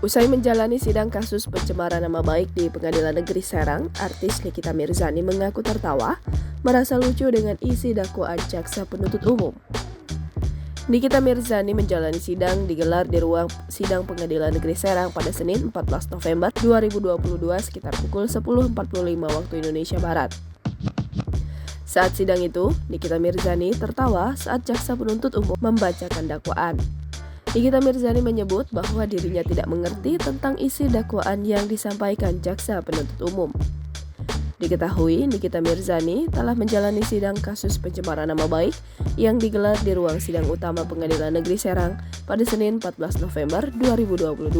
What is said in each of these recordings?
Usai menjalani sidang kasus pencemaran nama baik di Pengadilan Negeri Serang, artis Nikita Mirzani mengaku tertawa, merasa lucu dengan isi dakwaan jaksa penuntut umum. Nikita Mirzani menjalani sidang digelar di ruang sidang Pengadilan Negeri Serang pada Senin 14 November 2022 sekitar pukul 10.45 waktu Indonesia Barat. Saat sidang itu, Nikita Mirzani tertawa saat jaksa penuntut umum membacakan dakwaan. Nikita Mirzani menyebut bahwa dirinya tidak mengerti tentang isi dakwaan yang disampaikan jaksa penuntut umum. Diketahui Nikita Mirzani telah menjalani sidang kasus pencemaran nama baik yang digelar di ruang sidang utama Pengadilan Negeri Serang pada Senin 14 November 2022.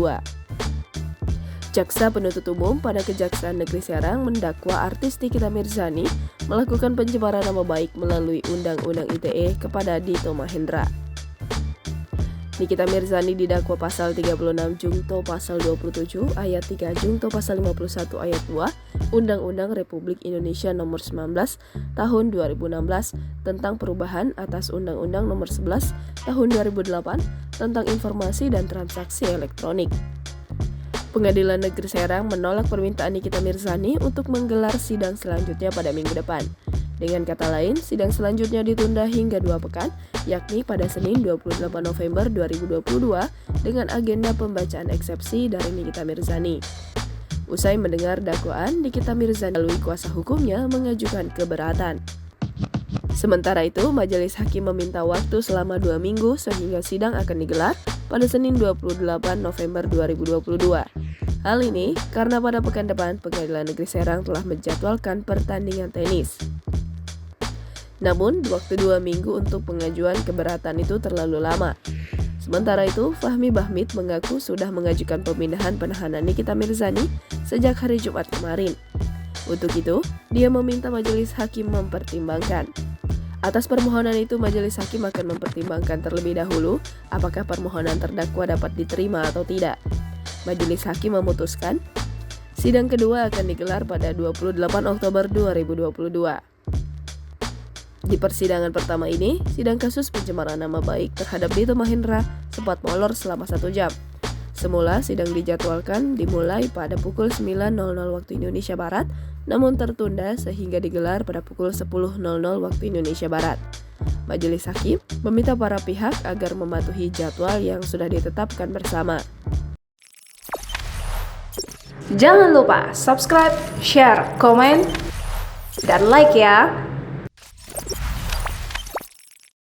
Jaksa penuntut umum pada Kejaksaan Negeri Serang mendakwa artis Nikita Mirzani melakukan pencemaran nama baik melalui Undang-Undang ITE kepada Dito Mahendra. Nikita Mirzani didakwa pasal 36 Jungto pasal 27 ayat 3 Jungto pasal 51 ayat 2 Undang-Undang Republik Indonesia Nomor 19 Tahun 2016 tentang perubahan atas Undang-Undang Nomor 11 Tahun 2008 tentang informasi dan transaksi elektronik. Pengadilan Negeri Serang menolak permintaan Nikita Mirzani untuk menggelar sidang selanjutnya pada minggu depan. Dengan kata lain, sidang selanjutnya ditunda hingga 2 pekan, yakni pada Senin 28 November 2022 dengan agenda pembacaan eksepsi dari Nikita Mirzani. Usai mendengar dakwaan, Nikita Mirzani melalui kuasa hukumnya mengajukan keberatan. Sementara itu, majelis hakim meminta waktu selama 2 minggu sehingga sidang akan digelar pada Senin 28 November 2022. Hal ini karena pada pekan depan Pengadilan Negeri Serang telah menjadwalkan pertandingan tenis. Namun, waktu 2 minggu untuk pengajuan keberatan itu terlalu lama. Sementara itu, Fahmi Bahmid mengaku sudah mengajukan pemindahan penahanan Nikita Mirzani sejak hari Jumat kemarin. Untuk itu, dia meminta majelis hakim mempertimbangkan. Atas permohonan itu, majelis hakim akan mempertimbangkan terlebih dahulu apakah permohonan terdakwa dapat diterima atau tidak. Majelis hakim memutuskan, sidang kedua akan digelar pada 28 Oktober 2022. Di persidangan pertama ini, sidang kasus pencemaran nama baik terhadap Dito Mahendra sempat molor selama 1 jam. Semula sidang dijadwalkan dimulai pada pukul 9.00 waktu Indonesia Barat, namun tertunda sehingga digelar pada pukul 10.00 waktu Indonesia Barat. Majelis hakim meminta para pihak agar mematuhi jadwal yang sudah ditetapkan bersama. Jangan lupa subscribe, share, komen, dan like ya!